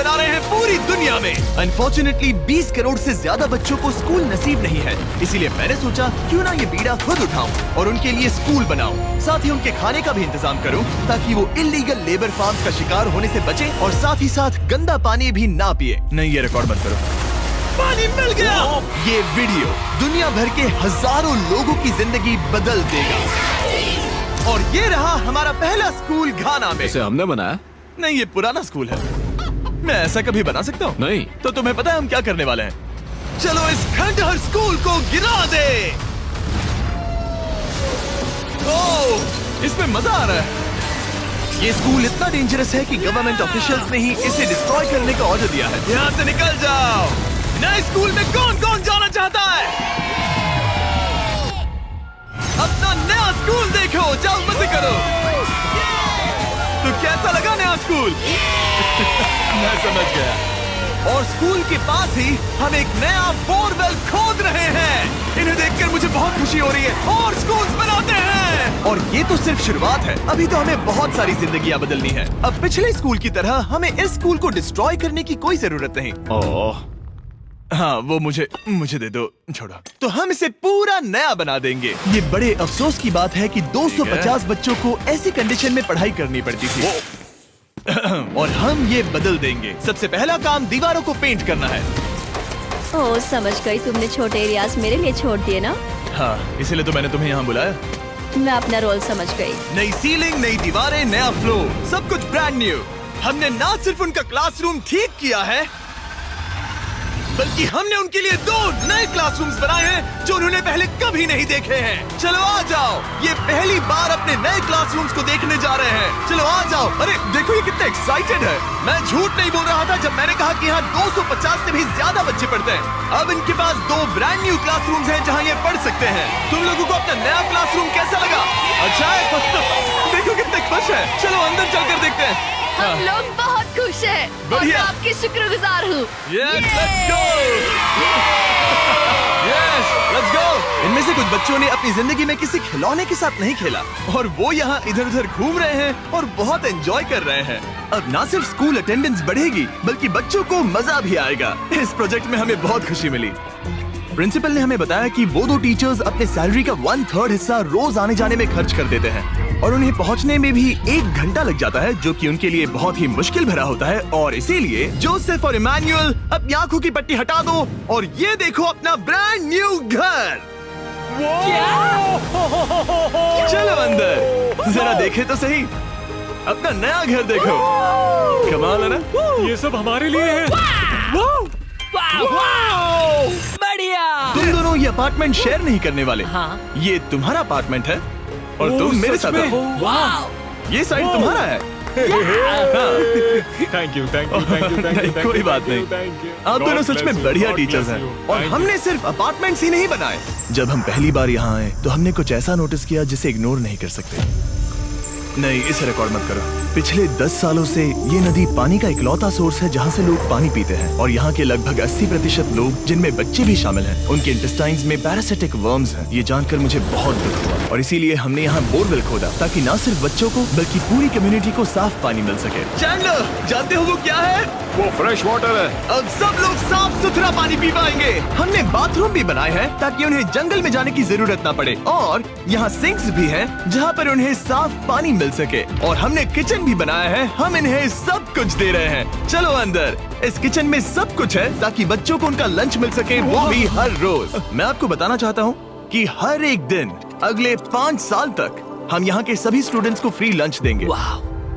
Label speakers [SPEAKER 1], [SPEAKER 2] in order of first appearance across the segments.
[SPEAKER 1] बना रहे हैं पूरी दुनिया में। अनफॉर्चुनेटली 20 करोड़ से ज्यादा बच्चों को स्कूल नसीब नहीं है, इसीलिए मैंने सोचा क्यों ना ये बीड़ा खुद उठाऊं और उनके लिए स्कूल बनाऊं। साथ ही उनके खाने का भी इंतजाम करूं ताकि वो इल्लीगल लेबर फार्म्स का शिकार होने से बचे और साथ ही साथ गंदा पानी भी ना पिए। नहीं, ये रिकॉर्ड मत करो। पानी मिल गया। ये वीडियो दुनिया भर के हजारों लोगों की जिंदगी बदल देगा। और ये रहा हमारा पहला स्कूल घाना में।
[SPEAKER 2] इसे हमने बनाया?
[SPEAKER 1] नहीं, ये पुराना स्कूल है। मैं ऐसा कभी बना सकता हूँ?
[SPEAKER 2] नहीं।
[SPEAKER 1] तो तुम्हें पता है हम क्या करने वाले हैं? चलो इस खंडहर स्कूल को गिरा दे। ओह, इसमें मजा आ रहा है। ये स्कूल इतना डेंजरस है कि गवर्नमेंट ऑफिशियल्स ने ही इसे डिस्ट्रॉय करने का ऑर्डर दिया है। यहाँ से निकल जाओ। नए स्कूल में कौन कौन जाना चाहता है? अपना नया स्कूल देखो, जाओ मजे करो। तो कैसा लगा नया स्कूल? मैं समझ गया। और स्कूल के पास ही हम एक नया बोरवेल खोद रहे हैं। इन्हें देखकर मुझे बहुत खुशी हो रही है। और स्कूल बनाते हैं। और ये तो सिर्फ शुरुआत है, अभी तो हमें बहुत सारी जिंदगियां बदलनी है। अब पिछले स्कूल की तरह हमें इस स्कूल को डिस्ट्रॉय करने की कोई जरूरत नहीं।
[SPEAKER 2] ओह,
[SPEAKER 1] हाँ, वो मुझे दे दो, छोड़ो। तो हम इसे पूरा नया बना देंगे। ये बड़े अफसोस की बात है कि 250 बच्चों को ऐसी कंडीशन में पढ़ाई करनी पड़ती थी। और हम ये बदल देंगे। सबसे पहला काम दीवारों को पेंट करना है।
[SPEAKER 3] ओह, समझ गई। तुमने छोटे एरियाज मेरे लिए छोड़ दिए ना?
[SPEAKER 1] हाँ, इसीलिए तो मैंने तुम्हें यहाँ बुलाया।
[SPEAKER 3] मैं अपना रोल समझ गई।
[SPEAKER 1] नई सीलिंग, नई दीवारें, नया फ्लोर, सब कुछ ब्रांड न्यू। हमने ना सिर्फ उनका क्लासरूम ठीक किया है, बल्कि हमने उनके लिए 2 नए क्लासरूम्स बनाए हैं जो उन्होंने पहले कभी नहीं देखे हैं। चलो आ जाओ, ये पहली बार अपने नए क्लासरूम्स को देखने जा रहे हैं। चलो आ जाओ। अरे देखो ये कितने एक्साइटेड है। मैं झूठ नहीं बोल रहा था जब मैंने कहा कि यहाँ 250 से भी ज्यादा बच्चे पढ़ते हैं। अब इनके पास 2 ब्रांड न्यू क्लासरूम्स हैं जहाँ ये पढ़ सकते हैं। तुम लोगों को अपना नया क्लासरूम कैसा लगा? अच्छा है? देखो कितने खुश है। चलो अंदर चलकर देखते हैं।
[SPEAKER 3] हम लोग बहुत खुश हैं और मैं
[SPEAKER 1] बढ़िया।
[SPEAKER 3] आपकी शुक्रगुजार हूँ।
[SPEAKER 1] Yes, let's go! Yes, let's go! इनमें से कुछ बच्चों ने अपनी जिंदगी में किसी खिलौने के साथ नहीं खेला और वो यहाँ इधर उधर घूम रहे हैं और बहुत एंजॉय कर रहे हैं। अब ना सिर्फ स्कूल अटेंडेंस बढ़ेगी बल्कि बच्चों को मजा भी आएगा। इस प्रोजेक्ट में हमें बहुत खुशी मिली। प्रिंसिपल ने हमें बताया कि वो 2 टीचर्स अपने सैलरी का 1/3 हिस्सा रोज आने जाने में खर्च कर देते हैं और उन्हें पहुंचने में भी 1 घंटा लग जाता है, जो कि उनके लिए बहुत ही मुश्किल भरा होता है। और इसीलिए जोसेफ और इमैनुअल अपनी आंखों की पट्टी हटा दो और ये देखो अपना ब्रांड न्यू घर। चलो अंदर जरा देखे तो सही, अपना नया घर देखो। कमाल है ना?
[SPEAKER 2] ये सब हमारे लिए है।
[SPEAKER 4] बढ़िया।
[SPEAKER 1] तुम दोनों ये अपार्टमेंट शेयर नहीं करने वाले।
[SPEAKER 4] हाँ।
[SPEAKER 1] ये तुम्हारा अपार्टमेंट है और तुम मेरे साथ हो। ये साइड तुम्हारा है।
[SPEAKER 2] Thank you.
[SPEAKER 1] नहीं, कोई बात नहीं। आप दोनों सच में बढ़िया टीचर्स हैं। और हमने सिर्फ अपार्टमेंट्स ही नहीं बनाए। जब हम पहली बार यहाँ आए तो हमने कुछ ऐसा नोटिस किया जिसे इग्नोर नहीं कर सकते। नहीं, इसे रिकॉर्ड मत करो। पिछले 10 सालों से ये नदी पानी का इकलौता सोर्स है जहाँ से लोग पानी पीते हैं और यहाँ के लगभग 80% लोग, जिनमें बच्चे भी शामिल हैं, उनके इंटेस्टाइन्स में पैरासिटिक वर्म्स हैं। ये जानकर मुझे बहुत दुख हुआ और इसीलिए हमने यहाँ बोरवेल खोदा ताकि न सिर्फ बच्चों को बल्कि पूरी कम्युनिटी को साफ पानी मिल सके। चैंडलर, जानते हो वो क्या है?
[SPEAKER 2] वो फ्रेश वाटर है।
[SPEAKER 1] अब सब लोग साफ सुथरा पानी पी पाएंगे। हमने बाथरूम भी बनाए हैं ताकि उन्हें जंगल में जाने की जरूरत ना पड़े और यहाँ सिंक्स भी हैं जहाँ पर उन्हें साफ पानी मिल सके। और हमने किचन भी बनाया है। हम इन्हें सब कुछ दे रहे हैं। चलो अंदर। इस किचन में सब कुछ है ताकि बच्चों को उनका लंच मिल सके, वो भी हर रोज। मैं आपको बताना चाहता हूँ कि हर एक दिन अगले 5 साल तक हम यहाँ के सभी स्टूडेंट्स को फ्री लंच देंगे।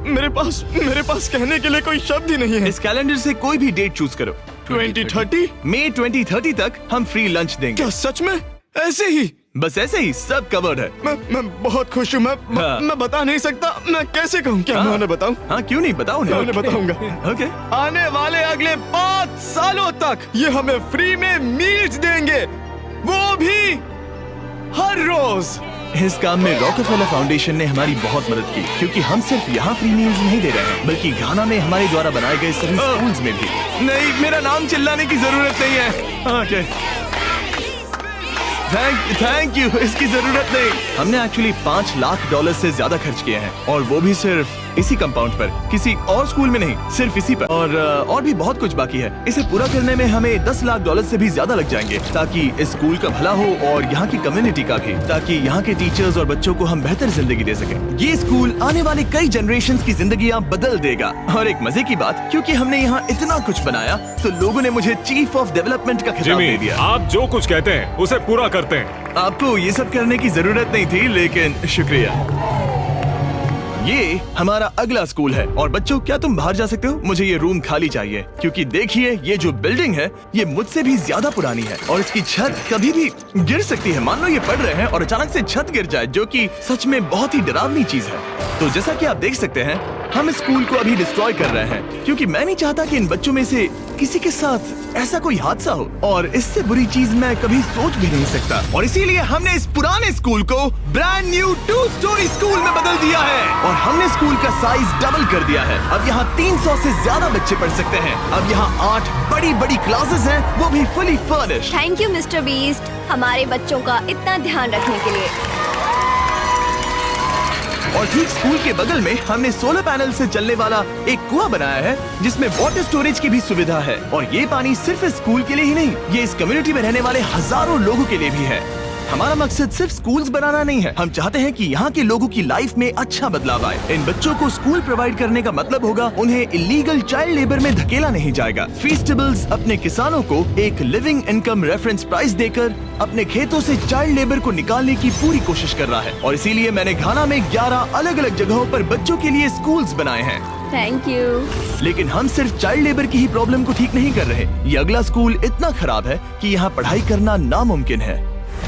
[SPEAKER 5] मेरे पास कहने के लिए कोई शब्द ही नहीं है।
[SPEAKER 1] इस कैलेंडर से कोई भी डेट चूज करो।
[SPEAKER 5] 2030?
[SPEAKER 1] मई 2030 तक हम फ्री लंच देंगे।
[SPEAKER 5] क्या सच में? ऐसे ही?
[SPEAKER 1] बस ऐसे ही, सब कवर्ड है।
[SPEAKER 5] मैं बहुत खुश हूँ। मैं बता नहीं सकता। मैं कैसे कहूँ? क्या मैं उन्हें बताऊँ?
[SPEAKER 1] हाँ, क्यों नहीं, बताओ
[SPEAKER 5] मैं उन्हें बताऊंगा।
[SPEAKER 1] ओके।
[SPEAKER 5] आने वाले अगले 5 सालों तक ये हमें फ्री में मील्स देंगे, वो भी हर रोज।
[SPEAKER 1] इस काम में रॉकफेलर फाउंडेशन ने हमारी बहुत मदद की क्योंकि हम सिर्फ यहाँ फ्री मील्स नहीं दे रहे हैं बल्कि घाना में हमारे द्वारा बनाए गए सभी स्कूल्स में भी। नहीं, मेरा नाम चिल्लाने की जरूरत नहीं है। ओके, थैंक यू, इसकी जरूरत नहीं। हमने एक्चुअली $5 लाख से ज्यादा खर्च किए हैं और वो भी सिर्फ इसी कंपाउंड पर, किसी और स्कूल में नहीं, सिर्फ इसी पर। और भी बहुत कुछ बाकी है। इसे पूरा करने में हमें $10 लाख से भी ज्यादा लग जाएंगे, ताकि इस स्कूल का भला हो और यहाँ की कम्युनिटी का भी, ताकि यहाँ के टीचर्स और बच्चों को हम बेहतर जिंदगी दे सकें। ये स्कूल आने वाले कई जनरेशंस की जिंदगियाँ बदल देगा। और एक मजे की बात, क्योंकि हमने यहाँ इतना कुछ बनाया, तो लोगों ने मुझे चीफ ऑफ डेवलपमेंट का खिताब दे
[SPEAKER 2] जिमी,
[SPEAKER 1] दिया।
[SPEAKER 2] आप जो कुछ कहते हैं उसे पूरा करते हैं।
[SPEAKER 1] आपको ये सब करने की जरूरत नहीं थी, लेकिन शुक्रिया। ये हमारा अगला स्कूल है। और बच्चों, क्या तुम बाहर जा सकते हो? मुझे ये रूम खाली चाहिए, क्योंकि देखिए ये जो बिल्डिंग है ये मुझसे भी ज्यादा पुरानी है और इसकी छत कभी भी गिर सकती है। मान लो ये पढ़ रहे हैं और अचानक से छत गिर जाए, जो कि सच में बहुत ही डरावनी चीज है। तो जैसा कि आप देख सकते हैं, हम इस स्कूल को अभी डिस्ट्रॉय कर रहे हैं, क्योंकि मैं नहीं चाहता कि इन बच्चों में से किसी के साथ ऐसा कोई हादसा हो, और इससे बुरी चीज मैं कभी सोच भी नहीं सकता। और इसीलिए हमने इस पुराने स्कूल को ब्रांड न्यू 2 स्टोरी स्कूल में बदल दिया है और हमने स्कूल का साइज डबल कर दिया है। अब यहाँ 300 से ज्यादा बच्चे पढ़ सकते हैं। अब यहाँ 8 बड़ी बड़ी क्लासेस हैं, वो भी fully furnished.
[SPEAKER 3] Thank you mister beast, हमारे बच्चों का इतना ध्यान रखने के लिए।
[SPEAKER 1] और ठीक स्कूल के बगल में हमने सोलर पैनल से चलने वाला एक कुआं बनाया है, जिसमें वाटर स्टोरेज की भी सुविधा है। और ये पानी सिर्फ इस स्कूल के लिए ही नहीं, ये इस कम्युनिटी में रहने वाले हजारों लोगों के लिए भी है। हमारा मकसद सिर्फ स्कूल्स बनाना नहीं है, हम चाहते हैं कि यहाँ के लोगों की लाइफ में अच्छा बदलाव आए। इन बच्चों को स्कूल प्रोवाइड करने का मतलब होगा उन्हें इलीगल चाइल्ड लेबर में धकेला नहीं जाएगा। फीस्टेबल्स अपने किसानों को एक लिविंग इनकम रेफरेंस प्राइस देकर अपने खेतों से चाइल्ड लेबर को निकालने की पूरी कोशिश कर रहा है। और इसीलिए मैंने घाना में 11 अलग अलग जगहों पर बच्चों के लिए स्कूल्स बनाए हैं।
[SPEAKER 3] Thank you.
[SPEAKER 1] लेकिन हम सिर्फ चाइल्ड लेबर की ही प्रॉब्लम को ठीक नहीं कर रहे। ये अगला स्कूल इतना खराब है कि यहाँ पढ़ाई करना नामुमकिन है।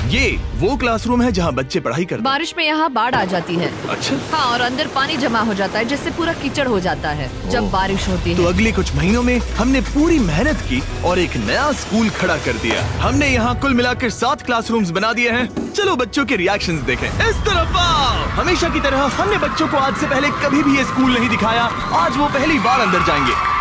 [SPEAKER 1] ये वो क्लासरूम है जहाँ बच्चे पढ़ाई करते हैं।
[SPEAKER 4] बारिश में यहाँ बाढ़ आ जाती है।
[SPEAKER 1] अच्छा,
[SPEAKER 4] हाँ, और अंदर पानी जमा हो जाता है, जिससे पूरा कीचड़ हो जाता है जब बारिश होती
[SPEAKER 1] तो
[SPEAKER 4] है।
[SPEAKER 1] अगले कुछ महीनों में हमने पूरी मेहनत की और एक नया स्कूल खड़ा कर दिया। हमने यहाँ कुल मिलाकर 7 क्लासरूम्स बना दिए हैं। चलो बच्चों के रिएक्शंस देखें। इस तरफ आओ। हमेशा की तरह हमने बच्चों को आज से पहले कभी भी ये स्कूल नहीं दिखाया। आज वो पहली बार अंदर जाएंगे।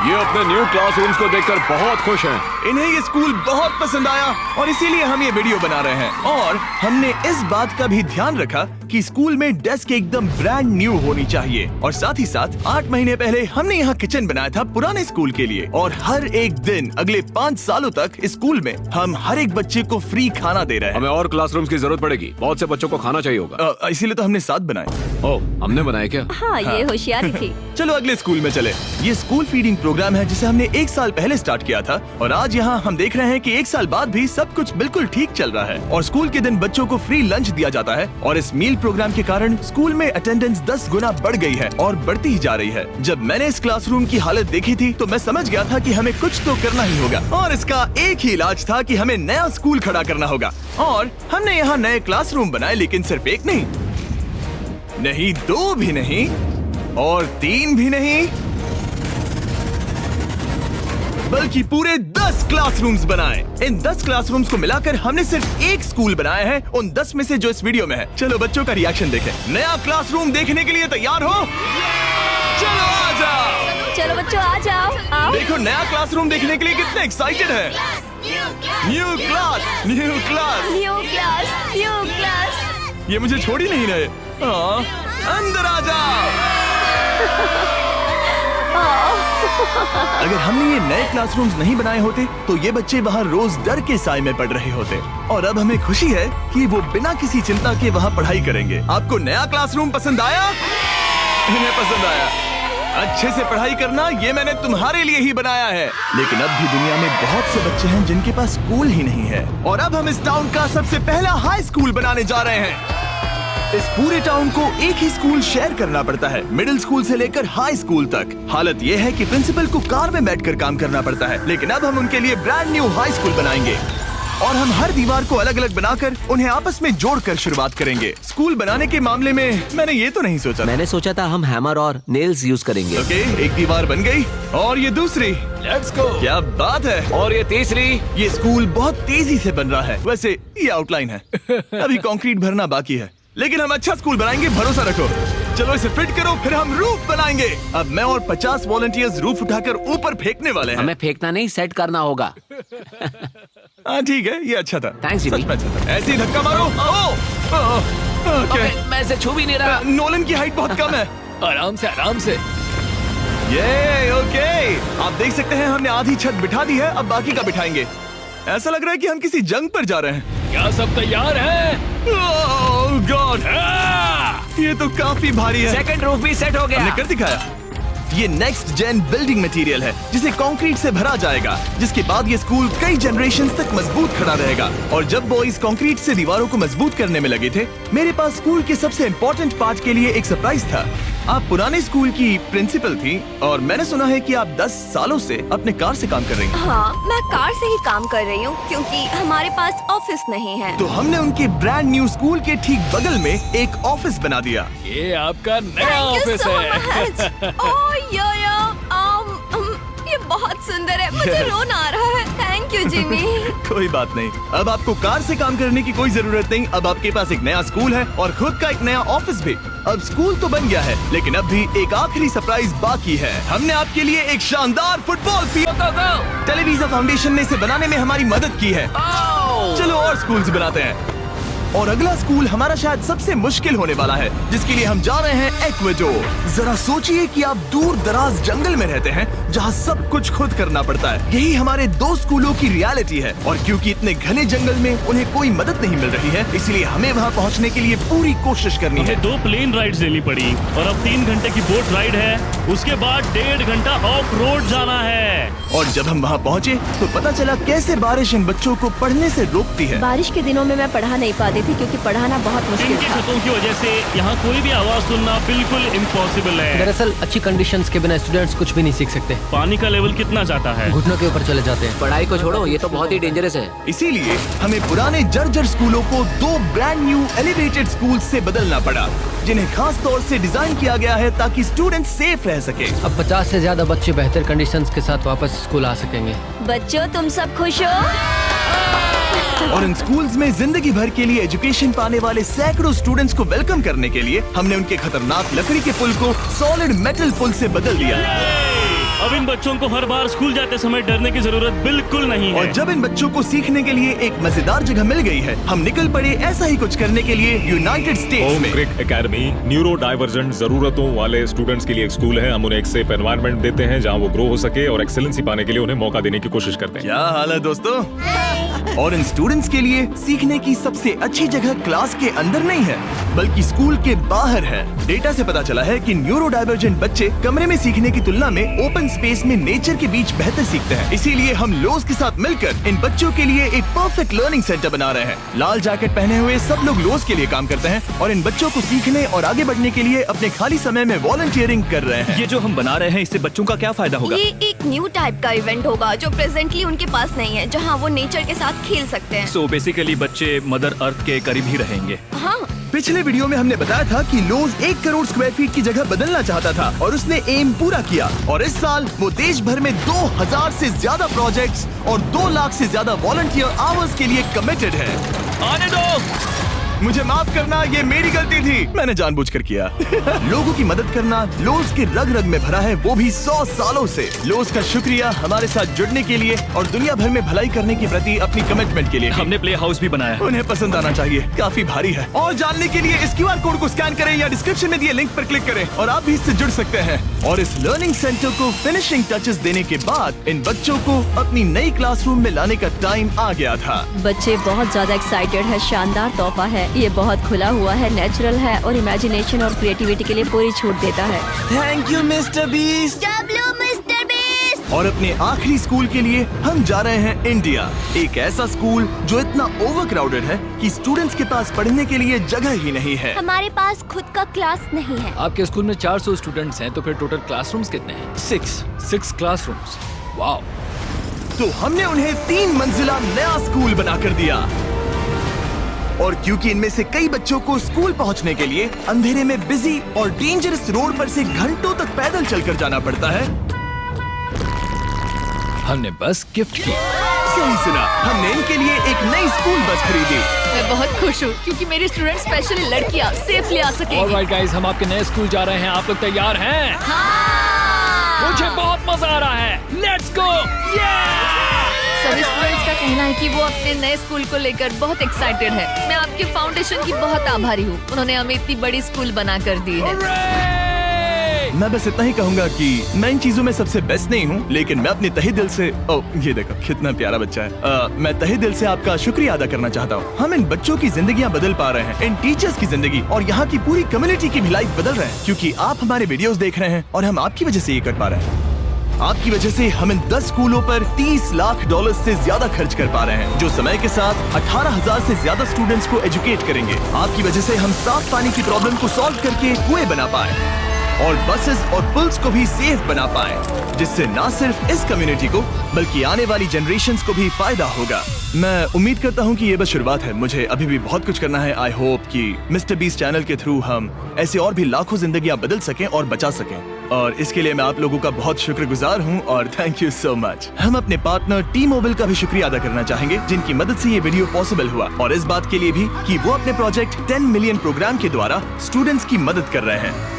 [SPEAKER 2] ये अपने न्यू क्लासरूम्स को देखकर बहुत खुश हैं।
[SPEAKER 1] इन्हें ये स्कूल बहुत पसंद आया और इसीलिए हम ये वीडियो बना रहे हैं। और हमने इस बात का भी ध्यान रखा कि स्कूल में डेस्क एकदम ब्रांड न्यू होनी चाहिए। और साथ ही साथ 8 महीने पहले हमने यहाँ किचन बनाया था पुराने स्कूल के लिए। और हर एक दिन अगले 5 सालों तक इस स्कूल में हम हर एक बच्चे को फ्री खाना दे रहे हैं।
[SPEAKER 2] हमें और क्लासरूम्स की जरूरत पड़ेगी, बहुत से बच्चों को खाना चाहिए होगा।
[SPEAKER 1] इसीलिए तो हमने 7 बनाए।
[SPEAKER 2] ओह, हमने बनाए क्या?
[SPEAKER 3] हाँ, ये होशियारी थी।
[SPEAKER 1] चलो अगले स्कूल में चले। ये स्कूल फीडिंग प्रोग्राम है जिसे हमने 1 साल पहले स्टार्ट किया था। और आज यहाँ हम देख रहे हैं कि 1 साल बाद भी सब कुछ बिल्कुल ठीक चल रहा है। और स्कूल के दिन बच्चों को फ्री लंच दिया जाता है। और इस मील प्रोग्राम के कारण स्कूल में अटेंडेंस 10 गुना बढ़ गई है और बढ़ती ही जा रही है। जब मैंने इस क्लासरूम की हालत देखी थी तो मैं समझ गया था कि हमें कुछ तो करना ही होगा। और इसका एक ही इलाज था कि हमें नया स्कूल खड़ा करना होगा। और हमने यहाँ नए क्लासरूम बनाए, लेकिन सिर्फ 1 नहीं, 2 भी नहीं और 3 भी नहीं, बल्कि पूरे 10 क्लासरूम्स बनाए। इन 10 क्लासरूम्स को मिलाकर हमने सिर्फ एक स्कूल बनाया है, उन 10 में से जो इस वीडियो में है। चलो बच्चों का रिएक्शन देखें। नया क्लासरूम देखने के लिए तैयार हो? चलो आ जाओ।
[SPEAKER 3] चलो बच्चों आ जाओ, आओ।
[SPEAKER 1] देखो नया क्लासरूम देखने के लिए कितने एक्साइटेड है। New class, new class,
[SPEAKER 3] new class, new class.
[SPEAKER 1] ये मुझे छोड़ ही नहीं रहे। हाँ, अंदर आ जाओ। अगर हमने ये नए क्लासरूम्स नहीं बनाए होते तो ये बच्चे वहाँ रोज डर के साए में पढ़ रहे होते। और अब हमें खुशी है कि वो बिना किसी चिंता के वहाँ पढ़ाई करेंगे। आपको नया क्लासरूम पसंद आया? इन्हें पसंद आया। अच्छे से पढ़ाई करना ये मैंने तुम्हारे लिए ही बनाया है। लेकिन अब भी दुनिया में बहुत से बच्चे हैं जिनके पास स्कूल ही नहीं है। और अब हम इस टाउन का सबसे पहला हाई स्कूल बनाने जा रहे हैं। इस पूरे टाउन को एक ही स्कूल शेयर करना पड़ता है, मिडिल स्कूल से लेकर हाई स्कूल तक। हालत ये है कि प्रिंसिपल को कार में बैठकर काम करना पड़ता है। लेकिन अब हम उनके लिए ब्रांड न्यू हाई स्कूल बनाएंगे और हम हर दीवार को अलग अलग बनाकर उन्हें आपस में जोड़कर शुरुआत करेंगे। स्कूल बनाने के मामले में मैंने ये तो नहीं सोचा।
[SPEAKER 6] मैंने सोचा था हम हैमर और नेल्स यूज करेंगे।
[SPEAKER 1] ओके, एक दीवार बन गई और ये दूसरी। Let's go. क्या बात है।
[SPEAKER 2] और ये तीसरी।
[SPEAKER 1] ये स्कूल बहुत तेजी से बन रहा है। वैसे ये आउटलाइन है, अभी कंक्रीट भरना बाकी है, लेकिन हम अच्छा स्कूल बनाएंगे, भरोसा रखो। चलो इसे फिट करो, फिर हम रूफ बनाएंगे। अब मैं और 50 वॉलंटियर्स रूफ उठाकर ऊपर फेंकने वाले हैं।
[SPEAKER 6] हमें फेंकना नहीं, सेट करना होगा।
[SPEAKER 1] हाँ ठीक है, ये अच्छा था।
[SPEAKER 6] Thanks,
[SPEAKER 1] सच
[SPEAKER 6] Jimmy.
[SPEAKER 1] में अच्छा था। ऐसे ही धक्का मारो। ओह, ओह, ओह,
[SPEAKER 6] ओके, मैं इसे छू भी नहीं रहा।
[SPEAKER 1] नोलन की हाइट बहुत कम है।
[SPEAKER 2] आराम से आराम से।
[SPEAKER 1] ये ओके, आप देख सकते हैं हमने आधी छत बिठा दी है, अब बाकी का बिठाएंगे। ऐसा लग रहा है कि हम किसी जंग पर जा रहे हैं।
[SPEAKER 2] क्या सब तैयार है?
[SPEAKER 1] ओह गॉड, ये तो काफी भारी है।
[SPEAKER 6] सेकंड रूफ भी सेट हो
[SPEAKER 1] हमने
[SPEAKER 6] गया।
[SPEAKER 1] कर दिखाया। ये नेक्स्ट जेन बिल्डिंग मटेरियल है जिसे कंक्रीट से भरा जाएगा, जिसके बाद ये स्कूल कई जनरेशन तक मजबूत खड़ा रहेगा। और जब बॉयज कंक्रीट से दीवारों को मजबूत करने में लगे थे, मेरे पास स्कूल के सबसे इम्पोर्टेंट पार्ट के लिए एक सरप्राइज था। आप पुराने स्कूल की प्रिंसिपल थी और मैंने सुना है कि आप 10 सालों से अपने कार से काम कर रही हैं।
[SPEAKER 3] हाँ, मैं कार से ही काम कर रही हूँ क्योंकि हमारे पास ऑफिस नहीं है।
[SPEAKER 1] तो हमने उनके ब्रांड न्यू स्कूल के ठीक बगल में एक ऑफिस बना दिया।
[SPEAKER 2] ये आपका नया
[SPEAKER 3] Thank you
[SPEAKER 2] ऑफिस
[SPEAKER 3] so
[SPEAKER 2] है।
[SPEAKER 3] much. Oh, ये बहुत सुंदर है, मुझे रोना आ रहा है। Thank you Jimmy.
[SPEAKER 1] कोई बात नहीं, अब आपको कार से काम करने की कोई जरूरत नहीं। अब आपके पास एक नया स्कूल है और खुद का एक नया ऑफिस भी। अब स्कूल तो बन गया है, लेकिन अब भी एक आखिरी सरप्राइज बाकी है। हमने आपके लिए एक शानदार फुटबॉल फील्ड टेलीविजन फाउंडेशन ने इसे बनाने में हमारी मदद की है। चलो और स्कूल्स बनाते हैं। और अगला स्कूल हमारा शायद सबसे मुश्किल होने वाला है, जिसके लिए हम जा रहे हैं एक्वाडोर। जरा सोचिए कि आप दूर दराज जंगल में रहते हैं जहां सब कुछ खुद करना पड़ता है। यही हमारे 2 स्कूलों की रियलिटी है। और क्योंकि इतने घने जंगल में उन्हें कोई मदद नहीं मिल रही है, इसलिए हमें वहां पहुंचने के लिए पूरी कोशिश करनी है।
[SPEAKER 7] हमें 2 प्लेन राइड्स लेनी पड़ी और अब 3 घंटे की बोट राइड है। उसके बाद 1.5 घंटा ऑफ रोड जाना है।
[SPEAKER 1] और जब हम वहां पहुंचे तो पता चला कैसे बारिश इन बच्चों को पढ़ने से रोकती है।
[SPEAKER 3] बारिश के दिनों में मैं पढ़ा नहीं पाती थी क्योंकि पढ़ाना बहुत मुश्किल
[SPEAKER 7] इनकी
[SPEAKER 3] था।
[SPEAKER 7] छतों की वजह से यहाँ कोई भी आवाज सुनना बिल्कुल इम्पॉसिबल है।
[SPEAKER 8] दरअसल अच्छी कंडीशंस के बिना स्टूडेंट्स कुछ भी नहीं सीख सकते।
[SPEAKER 7] पानी का लेवल कितना जाता है?
[SPEAKER 8] घुटनों के ऊपर चले जाते हैं।
[SPEAKER 6] पढ़ाई को छोड़ो, ये तो बहुत ही डेंजरस है।
[SPEAKER 1] इसीलिए हमें पुराने जर्जर स्कूलों को 2 ब्रांड न्यू एलिवेटेड स्कूल से बदलना पड़ा, जिन्हें खास तौर से डिजाइन किया गया है ताकि स्टूडेंट्स सेफ रह सके।
[SPEAKER 8] अब 50 से ज्यादा बच्चे बेहतर कंडीशंस के साथ वापस स्कूल आ सकेंगे।
[SPEAKER 3] बच्चों, तुम सब खुश हो?
[SPEAKER 1] और इन स्कूल्स में जिंदगी भर के लिए एजुकेशन पाने वाले सैकड़ों स्टूडेंट्स को वेलकम करने के लिए हमने उनके खतरनाक लकड़ी के पुल को सॉलिड मेटल पुल से बदल दिया।
[SPEAKER 7] अब इन बच्चों को हर बार स्कूल जाते समय डरने की जरूरत बिल्कुल नहीं है।
[SPEAKER 1] और जब इन बच्चों को सीखने के लिए एक मजेदार जगह मिल गई है, हम निकल पड़े ऐसा ही कुछ करने के लिए यूनाइटेड स्टेट्स
[SPEAKER 9] होम
[SPEAKER 1] में।
[SPEAKER 9] क्रिक एकेडमी न्यूरो डाइवर्जेंट जरूरतों वाले स्टूडेंट्स के लिए एक स्कूल है। हम उन्हें एक सेफ एनवायरनमेंट देते हैं जहां वो ग्रो हो सके और एक्सेलेंसी पाने के लिए उन्हें मौका देने की कोशिश करते हैं।
[SPEAKER 1] क्या हाल है दोस्तों? और इन स्टूडेंट्स के लिए सीखने की सबसे अच्छी जगह क्लास के अंदर नहीं है, बल्कि स्कूल के बाहर है। डेटा से पता चला है कि न्यूरो डाइवर्जेंट बच्चे कमरे में सीखने की तुलना में ओपन स्पेस में नेचर के बीच बेहतर सीखते हैं। इसीलिए हम लोज के साथ मिलकर इन बच्चों के लिए एक परफेक्ट लर्निंग सेंटर बना रहे हैं। लाल जैकेट पहने हुए सब लोग लोज के लिए काम करते हैं और इन बच्चों को सीखने और आगे बढ़ने के लिए अपने खाली समय में वॉलंटियरिंग कर रहे हैं।
[SPEAKER 5] ये जो हम बना रहे हैं, इससे बच्चों का क्या फायदा होगा?
[SPEAKER 3] ये एक न्यू टाइप का इवेंट होगा जो प्रेजेंटली उनके पास नहीं है, जहाँ वो नेचर के साथ खेल सकते हैं।
[SPEAKER 5] सो बेसिकली बच्चे मदर अर्थ के करीब ही रहेंगे।
[SPEAKER 3] हाँ,
[SPEAKER 1] पिछले वीडियो में हमने बताया था कि लोज 1 करोड़ स्क्वायर फीट की जगह बदलना चाहता था और उसने एम पूरा किया। और इस साल वो देश भर में 2000 से ज्यादा प्रोजेक्ट्स और 2 लाख से ज्यादा वॉलंटियर आवर्स के लिए कमिटेड है।
[SPEAKER 5] आने दो।
[SPEAKER 1] मुझे माफ करना, ये मेरी गलती थी, मैंने जानबूझकर किया। लोगों की मदद करना लोज के रग रग में भरा है, वो भी 100 सालों से। लोज का शुक्रिया हमारे साथ जुड़ने के लिए और दुनिया भर में भलाई करने के प्रति अपनी कमिटमेंट के लिए।
[SPEAKER 5] हमने प्ले हाउस भी बनाया।
[SPEAKER 1] उन्हें पसंद आना चाहिए, काफी भारी है। और जानने के लिए इस QR कोड को स्कैन करें या डिस्क्रिप्शन में दिए लिंक पर क्लिक करें और आप भी इससे जुड़ सकते हैं। और इस लर्निंग सेंटर को फिनिशिंग टचेस देने के बाद इन बच्चों को अपनी नई क्लासरूम में लाने का टाइम आ गया था।
[SPEAKER 3] बच्चे बहुत ज्यादा एक्साइटेड है। शानदार तोहफा है, ये बहुत खुला हुआ है, नेचुरल है और इमेजिनेशन और क्रिएटिविटी के लिए पूरी छूट देता है।
[SPEAKER 1] Thank you mister beast.
[SPEAKER 3] Mister beast.
[SPEAKER 1] और अपने आखिरी स्कूल के लिए हम जा रहे हैं इंडिया। एक ऐसा स्कूल जो इतना ओवरक्राउडेड है कि स्टूडेंट्स के पास पढ़ने के लिए जगह ही नहीं है।
[SPEAKER 3] हमारे पास खुद का क्लास नहीं है।
[SPEAKER 2] आपके स्कूल में 400 स्टूडेंट्स हैं, तो फिर टोटल क्लासरूम्स कितने हैं? 6 क्लासरूम्स। वाओ।
[SPEAKER 1] तो हमने उन्हें 3 मंजिला नया स्कूल बनाकर दिया। और क्योंकि इनमें से कई बच्चों को स्कूल पहुंचने के लिए अंधेरे में बिजी और डेंजरस रोड पर से घंटों तक पैदल चलकर जाना पड़ता है,
[SPEAKER 2] हमने बस गिफ्ट की।
[SPEAKER 1] सही सुना, हमने इनके लिए एक नई स्कूल बस खरीदी।
[SPEAKER 4] मैं बहुत खुश हूँ क्योंकि मेरे स्टूडेंट स्पेशली लड़कियाँ सेफली आ सकेंगी।
[SPEAKER 2] ऑलराइट गाइस, हम आपके नए स्कूल जा रहे हैं। आप लोग तैयार हैं? मुझे बहुत मजा आ रहा है। Let's go.
[SPEAKER 4] सभी स्टूडेंट्स का कहना है कि वो अपने नए स्कूल को लेकर बहुत एक्साइटेड है। मैं आपके फाउंडेशन की बहुत आभारी हूँ, उन्होंने हमें इतनी बड़ी स्कूल बना कर दी है।
[SPEAKER 1] मैं बस इतना ही कहूंगा कि मैं इन चीजों में सबसे बेस्ट नहीं हूँ, लेकिन मैं अपने तहे दिल से ये देखो कितना प्यारा बच्चा है। मैं तहे दिल से आपका शुक्रिया अदा करना चाहता हूँ। हम इन बच्चों की जिंदगियाँ बदल पा रहे हैं, इन टीचर्स की जिंदगी और यहाँ की पूरी कम्युनिटी की भी लाइफ बदल रहे हैं, क्योंकि आप हमारे वीडियोस देख रहे हैं और हम आपकी वजह से ये कर पा रहे हैं। आपकी वजह से हम इन 10 स्कूलों पर $30 लाख से ज्यादा खर्च कर पा रहे हैं, जो समय के साथ 18,000 से ज्यादा स्टूडेंट्स को एजुकेट करेंगे। आपकी वजह से हम साफ पानी की प्रॉब्लम को सॉल्व करके कुएं बना पाए और बसेस और पुल्स को भी सेफ बना पाए, जिससे न सिर्फ इस कम्युनिटी को बल्कि आने वाली जनरेशन्स को भी फायदा होगा। मैं उम्मीद करता हूँ कि ये बस शुरुआत है, मुझे अभी भी बहुत कुछ करना है। आई होप कि मिस्टर बीस्ट चैनल के थ्रू हम ऐसे और भी लाखों जिंदगियां बदल सकें और बचा सकें, और इसके लिए मैं आप लोगों का बहुत शुक्रगुजार हूँ और थैंक यू सो मच। हम अपने पार्टनर T-Mobile का भी शुक्रिया अदा करना चाहेंगे, जिनकी मदद से ये वीडियो पॉसिबल हुआ, और इस बात के लिए भी कि वो अपने प्रोजेक्ट 10 मिलियन प्रोग्राम के द्वारा स्टूडेंट्स की मदद कर रहे हैं।